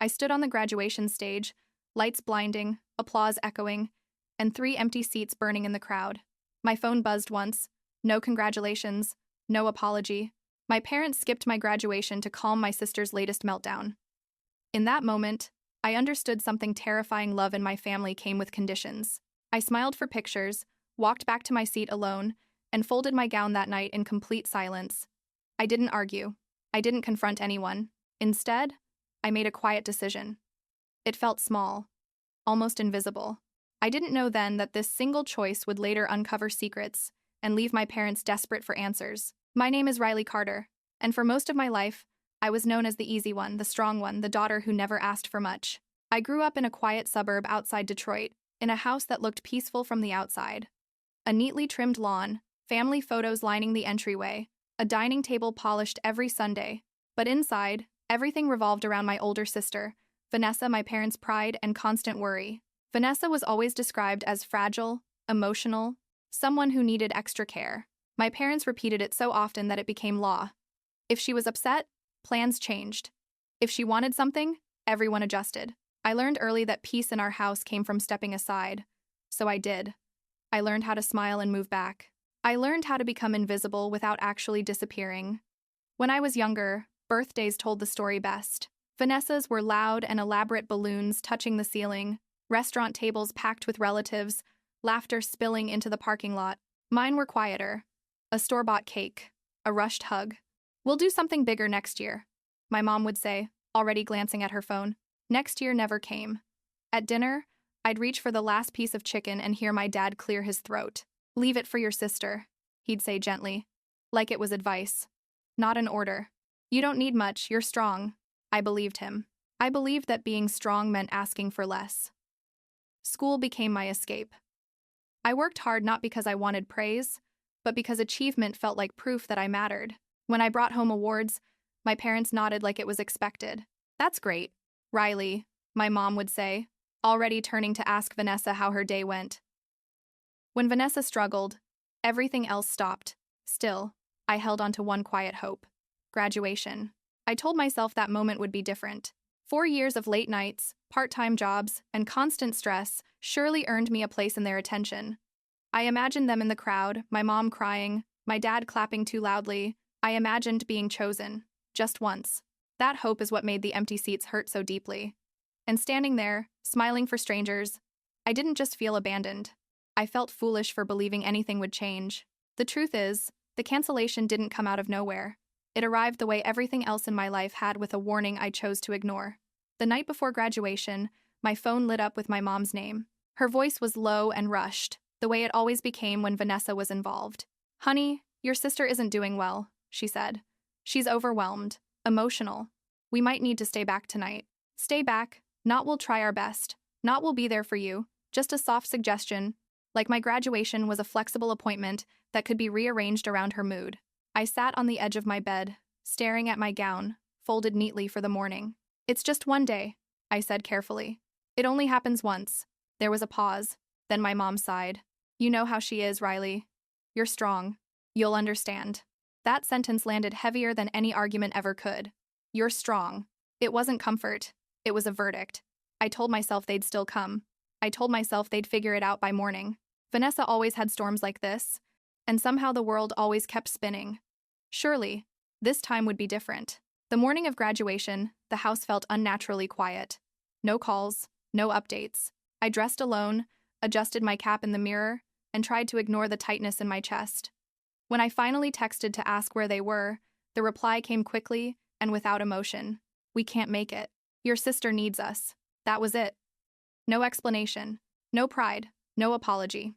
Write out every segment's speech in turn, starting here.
I stood on the graduation stage, lights blinding, applause echoing, and 3 empty seats burning in the crowd. My phone buzzed once. No congratulations, no apology. My parents skipped my graduation to calm my sister's latest meltdown. In that moment, I understood something terrifying. Love in my family came with conditions. I smiled for pictures, walked back to my seat alone, and folded my gown that night in complete silence. I didn't argue. I didn't confront anyone. Instead, I made a quiet decision. It felt small, almost invisible. I didn't know then that this single choice would later uncover secrets and leave my parents desperate for answers. My name is Riley Carter, and for most of my life, I was known as the easy one, the strong one, the daughter who never asked for much. I grew up in a quiet suburb outside Detroit, in a house that looked peaceful from the outside. A neatly trimmed lawn, family photos lining the entryway, a dining table polished every Sunday. But inside, everything revolved around my older sister, Vanessa, my parents' pride and constant worry. Vanessa was always described as fragile, emotional, someone who needed extra care. My parents repeated it so often that it became law. If she was upset, plans changed. If she wanted something, everyone adjusted. I learned early that peace in our house came from stepping aside. So I did. I learned how to smile and move back. I learned how to become invisible without actually disappearing. When I was younger, birthdays told the story best. Vanessa's were loud and elaborate balloons touching the ceiling, restaurant tables packed with relatives, laughter spilling into the parking lot. Mine were quieter. A store-bought cake, a rushed hug. "We'll do something bigger next year," my mom would say, already glancing at her phone. Next year never came. At dinner, I'd reach for the last piece of chicken and hear my dad clear his throat. "Leave it for your sister," he'd say gently, like it was advice, not an order. "You don't need much, you're strong." I believed him. I believed that being strong meant asking for less. School became my escape. I worked hard not because I wanted praise, but because achievement felt like proof that I mattered. When I brought home awards, my parents nodded like it was expected. "That's great, Riley," my mom would say, already turning to ask Vanessa how her day went. When Vanessa struggled, everything else stopped. Still, I held on to one quiet hope: graduation. I told myself that moment would be different. 4 years of late nights, part-time jobs, and constant stress surely earned me a place in their attention. I imagined them in the crowd, my mom crying, my dad clapping too loudly. I imagined being chosen, just once. That hope is what made the empty seats hurt so deeply. And standing there, smiling for strangers, I didn't just feel abandoned. I felt foolish for believing anything would change. The truth is, the cancellation didn't come out of nowhere. It arrived the way everything else in my life had, with a warning I chose to ignore. The night before graduation, my phone lit up with my mom's name. Her voice was low and rushed, the way it always became when Vanessa was involved. "Honey, your sister isn't doing well," she said. "She's overwhelmed, emotional. We might need to stay back tonight." Stay back, not "we'll try our best," not "we'll be there for you," just a soft suggestion, like my graduation was a flexible appointment that could be rearranged around her mood. I sat on the edge of my bed, staring at my gown, folded neatly for the morning. "It's just one day," I said carefully. "It only happens once." There was a pause, then my mom sighed. "You know how she is, Riley. You're strong. You'll understand." That sentence landed heavier than any argument ever could. "You're strong." It wasn't comfort. It was a verdict. I told myself they'd still come. I told myself they'd figure it out by morning. Vanessa always had storms like this, and somehow the world always kept spinning. Surely, this time would be different. The morning of graduation, the house felt unnaturally quiet. No calls, no updates. I dressed alone, adjusted my cap in the mirror, and tried to ignore the tightness in my chest. When I finally texted to ask where they were, the reply came quickly and without emotion. "We can't make it. Your sister needs us." That was it. No explanation, no pride, no apology.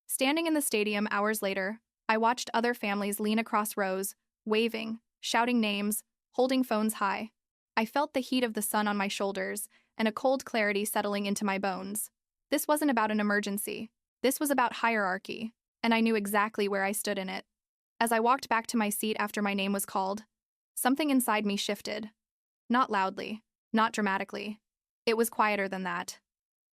Standing in the stadium hours later, I watched other families lean across rows, waving, shouting names, holding phones high. I felt the heat of the sun on my shoulders and a cold clarity settling into my bones. This wasn't about an emergency. This was about hierarchy, and I knew exactly where I stood in it. As I walked back to my seat after my name was called, something inside me shifted. Not loudly, not dramatically. It was quieter than that.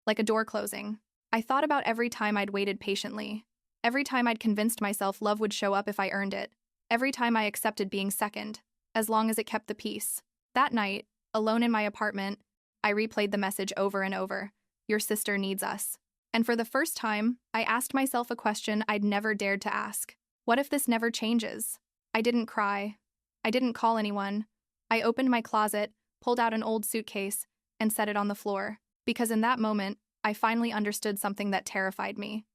Like a door closing. I thought about every time I'd waited patiently. Every time I'd convinced myself love would show up if I earned it. Every time I accepted being second, as long as it kept the peace. That night, alone in my apartment, I replayed the message over and over. Your sister needs us. And for the first time, I asked myself a question I'd never dared to ask. What if this never changes? I didn't cry. I didn't call anyone. I opened my closet, pulled out an old suitcase, and set it on the floor. Because in that moment, I finally understood something that terrified me.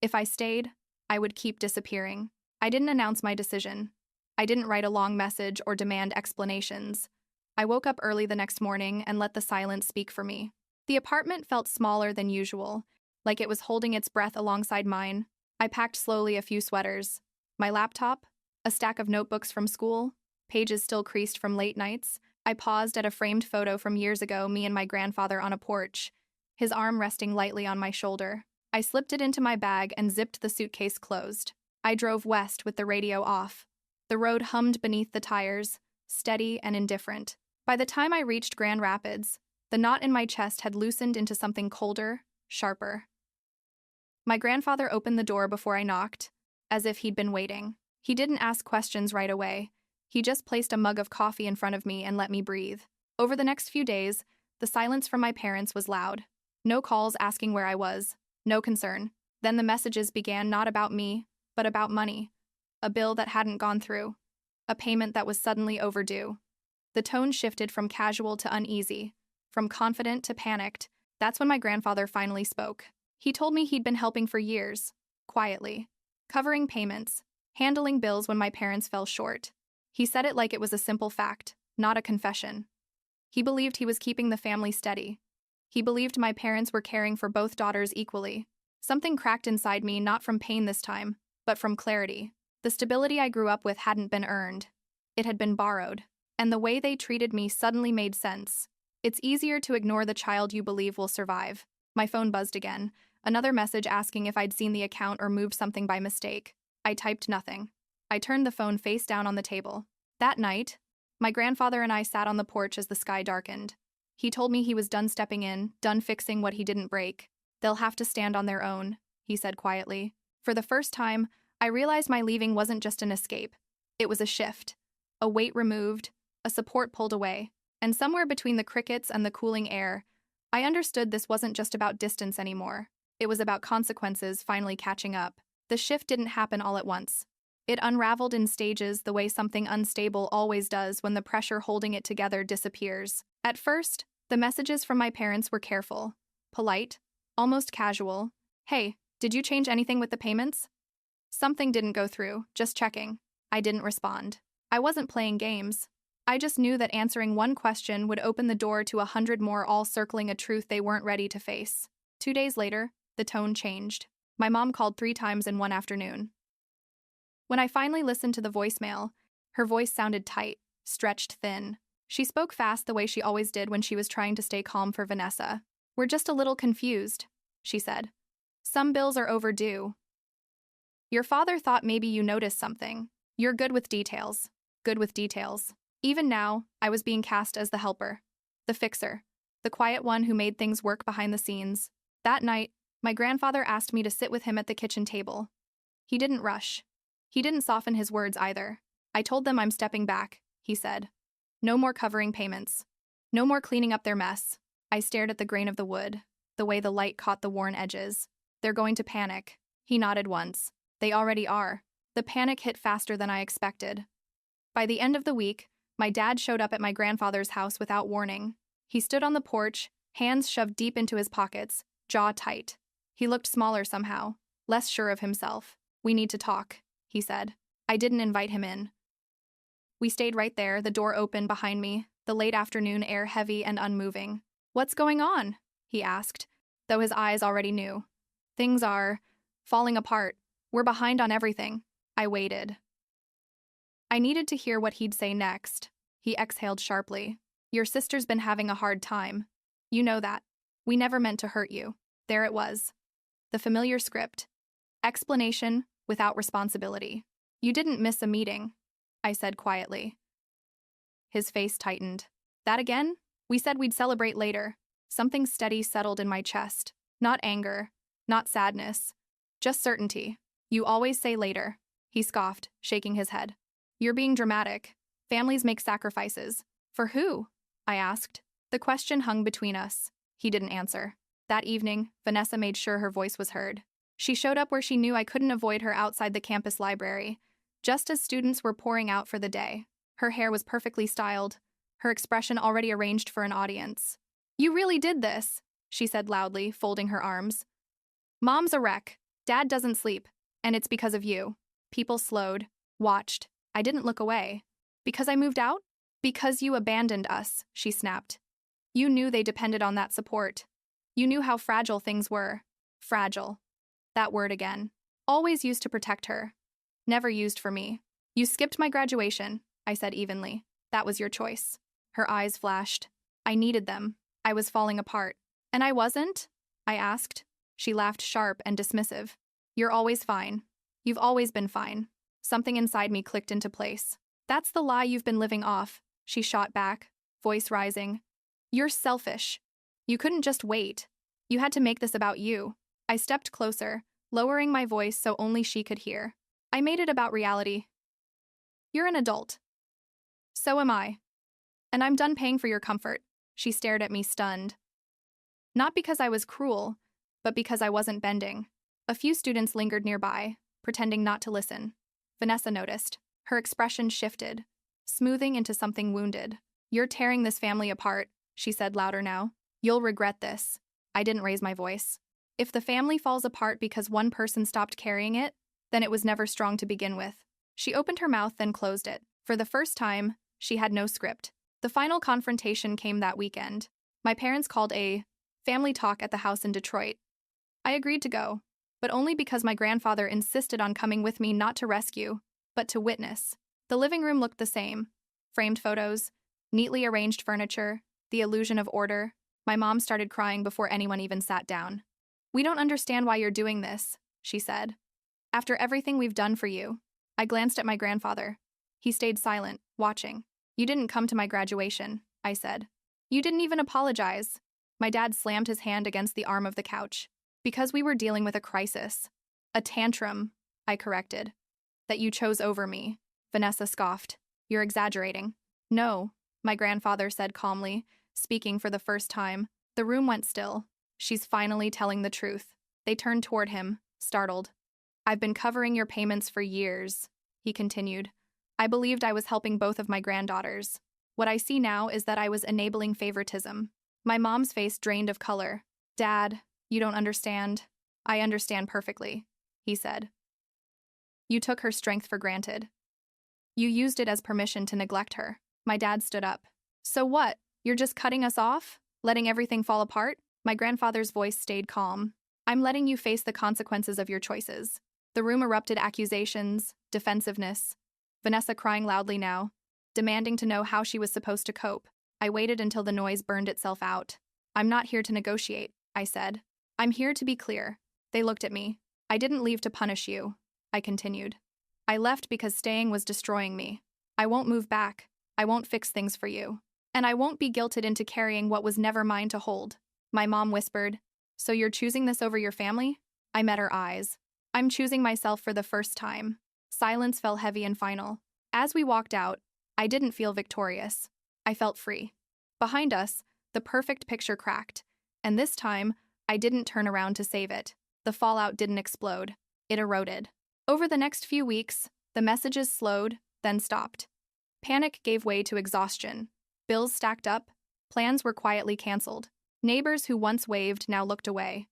If I stayed, I would keep disappearing. I didn't announce my decision. I didn't write a long message or demand explanations. I woke up early the next morning and let the silence speak for me. The apartment felt smaller than usual, like it was holding its breath alongside mine. I packed slowly a few sweaters. My laptop, a stack of notebooks from school, pages still creased from late nights. I paused at a framed photo from years ago, me and my grandfather on a porch, his arm resting lightly on my shoulder. I slipped it into my bag and zipped the suitcase closed. I drove west with the radio off. The road hummed beneath the tires, steady and indifferent. By the time I reached Grand Rapids, the knot in my chest had loosened into something colder, sharper. My grandfather opened the door before I knocked, as if he'd been waiting. He didn't ask questions right away. He just placed a mug of coffee in front of me and let me breathe. Over the next few days, the silence from my parents was loud. No calls asking where I was. No concern. Then the messages began, not about me, but about money. A bill that hadn't gone through. A payment that was suddenly overdue. The tone shifted from casual to uneasy, from confident to panicked. That's when my grandfather finally spoke. He told me he'd been helping for years, quietly, covering payments, handling bills when my parents fell short. He said it like it was a simple fact, not a confession. He believed he was keeping the family steady. He believed my parents were caring for both daughters equally. Something cracked inside me, not from pain this time, but from clarity. The stability I grew up with hadn't been earned. It had been borrowed. And the way they treated me suddenly made sense. It's easier to ignore the child you believe will survive. My phone buzzed again. Another message asking if I'd seen the account or moved something by mistake. I typed nothing. I turned the phone face down on the table. That night, my grandfather and I sat on the porch as the sky darkened. He told me he was done stepping in, done fixing what he didn't break. They'll have to stand on their own, he said quietly. For the first time, I realized my leaving wasn't just an escape. It was a shift. A weight removed, a support pulled away. And somewhere between the crickets and the cooling air, I understood this wasn't just about distance anymore. It was about consequences finally catching up. The shift didn't happen all at once. It unraveled in stages, the way something unstable always does when the pressure holding it together disappears. At first, the messages from my parents were careful, polite, almost casual. Hey, did you change anything with the payments? Something didn't go through, just checking. I didn't respond. I wasn't playing games. I just knew that answering one question would open the door to 100 more, all circling a truth they weren't ready to face. 2 days later, the tone changed. My mom called 3 times in one afternoon. When I finally listened to the voicemail, her voice sounded tight, stretched thin. She spoke fast the way she always did when she was trying to stay calm for Vanessa. We're just a little confused, she said. Some bills are overdue. Your father thought maybe you noticed something. You're good with details. Good with details. Even now, I was being cast as the helper, the fixer, the quiet one who made things work behind the scenes. That night, my grandfather asked me to sit with him at the kitchen table. He didn't rush. He didn't soften his words either. I told them I'm stepping back, he said. No more covering payments. No more cleaning up their mess. I stared at the grain of the wood, the way the light caught the worn edges. They're going to panic. He nodded once. They already are. The panic hit faster than I expected. By the end of the week, my dad showed up at my grandfather's house without warning. He stood on the porch, hands shoved deep into his pockets, jaw tight. He looked smaller somehow, less sure of himself. We need to talk, he said. I didn't invite him in. We stayed right there, the door open behind me, the late afternoon air heavy and unmoving. What's going on? He asked, though his eyes already knew. Things are falling apart. We're behind on everything. I waited. I needed to hear what he'd say next. He exhaled sharply. Your sister's been having a hard time. You know that. We never meant to hurt you. There it was. The familiar script. Explanation without responsibility. You didn't miss a meeting, I said quietly. His face tightened. That again? We said we'd celebrate later. Something steady settled in my chest. Not anger, not sadness, just certainty. You always say later, he scoffed, shaking his head. You're being dramatic. Families make sacrifices. For who? I asked. The question hung between us. He didn't answer. That evening, Vanessa made sure her voice was heard. She showed up where she knew I couldn't avoid her, outside the campus library, just as students were pouring out for the day. Her hair was perfectly styled, her expression already arranged for an audience. "You really did this," she said loudly, folding her arms. "Mom's a wreck. Dad doesn't sleep. And it's because of you." People slowed, watched. I didn't look away. "Because I moved out? Because you abandoned us," she snapped. "You knew they depended on that support. You knew how fragile things were." Fragile. That word again. Always used to protect her. Never used for me. "You skipped my graduation," I said evenly. "That was your choice." Her eyes flashed. I needed them. I was falling apart. "And I wasn't?" I asked. She laughed, sharp and dismissive. "You're always fine. You've always been fine." Something inside me clicked into place. "That's the lie you've been living off," she shot back, voice rising. "You're selfish. You couldn't just wait. You had to make this about you." I stepped closer, lowering my voice so only she could hear. "I made it about reality. You're an adult. So am I. And I'm done paying for your comfort." She stared at me, stunned. Not because I was cruel, but because I wasn't bending. A few students lingered nearby, pretending not to listen. Vanessa noticed. Her expression shifted, smoothing into something wounded. "You're tearing this family apart," she said louder now. "You'll regret this." I didn't raise my voice. If the family falls apart because one person stopped carrying it, then it was never strong to begin with. She opened her mouth, then closed it. For the first time, she had no script. The final confrontation came that weekend. My parents called a family talk at the house in Detroit. I agreed to go, but only because my grandfather insisted on coming with me, not to rescue, but to witness. The living room looked the same. Framed photos, neatly arranged furniture, the illusion of order. My mom started crying before anyone even sat down. "We don't understand why you're doing this," she said. "After everything we've done for you." I glanced at my grandfather. He stayed silent, watching. "You didn't come to my graduation," I said. "You didn't even apologize." My dad slammed his hand against the arm of the couch. "Because we were dealing with a crisis. A tantrum," I corrected. "That you chose over me." Vanessa scoffed. "You're exaggerating." "No," my grandfather said calmly, speaking for the first time. The room went still. "She's finally telling the truth." They turned toward him, startled. "I've been covering your payments for years," he continued. "I believed I was helping both of my granddaughters. What I see now is that I was enabling favoritism." My mom's face drained of color. "Dad, you don't understand." "I understand perfectly," he said. "You took her strength for granted. You used it as permission to neglect her." My dad stood up. "So what? You're just cutting us off? Letting everything fall apart?" My grandfather's voice stayed calm. "I'm letting you face the consequences of your choices." The room erupted, accusations, defensiveness. Vanessa crying loudly now, demanding to know how she was supposed to cope. I waited until the noise burned itself out. "I'm not here to negotiate," I said. "I'm here to be clear." They looked at me. "I didn't leave to punish you," I continued. "I left because staying was destroying me. I won't move back. I won't fix things for you. And I won't be guilted into carrying what was never mine to hold." My mom whispered, "So you're choosing this over your family?" I met her eyes. "I'm choosing myself for the first time." Silence fell heavy and final. As we walked out, I didn't feel victorious. I felt free. Behind us, the perfect picture cracked, and this time, I didn't turn around to save it. The fallout didn't explode. It eroded. Over the next few weeks, the messages slowed, then stopped. Panic gave way to exhaustion. Bills stacked up. Plans were quietly canceled. Neighbors who once waved now looked away.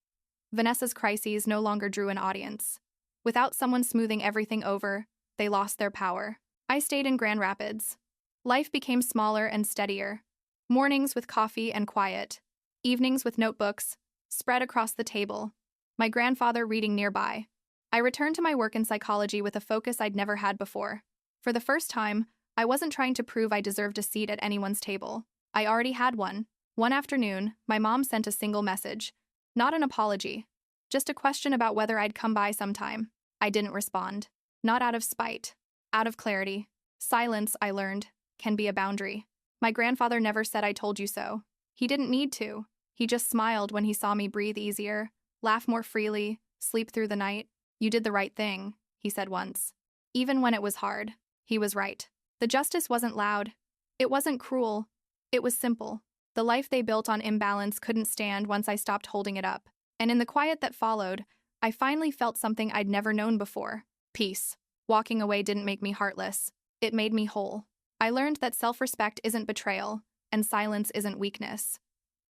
Vanessa's crises no longer drew an audience. Without someone smoothing everything over, they lost their power. I stayed in Grand Rapids. Life became smaller and steadier. Mornings with coffee and quiet. Evenings with notebooks, spread across the table. My grandfather reading nearby. I returned to my work in psychology with a focus I'd never had before. For the first time, I wasn't trying to prove I deserved a seat at anyone's table. I already had one. One afternoon, my mom sent a single message. Not an apology. Just a question about whether I'd come by sometime. I didn't respond. Not out of spite. Out of clarity. Silence, I learned, can be a boundary. My grandfather never said "I told you so." He didn't need to. He just smiled when he saw me breathe easier, laugh more freely, sleep through the night. "You did the right thing," he said once. Even when it was hard. He was right. The justice wasn't loud. It wasn't cruel. It was simple. The life they built on imbalance couldn't stand once I stopped holding it up. And in the quiet that followed, I finally felt something I'd never known before: peace. Walking away didn't make me heartless. It made me whole. I learned that self-respect isn't betrayal, and silence isn't weakness.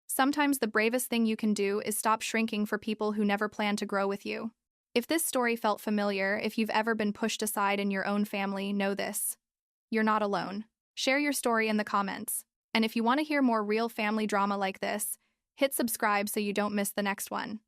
Sometimes the bravest thing you can do is stop shrinking for people who never plan to grow with you. If this story felt familiar, if you've ever been pushed aside in your own family, know this: you're not alone. Share your story in the comments. And if you want to hear more real family drama like this, hit subscribe so you don't miss the next one.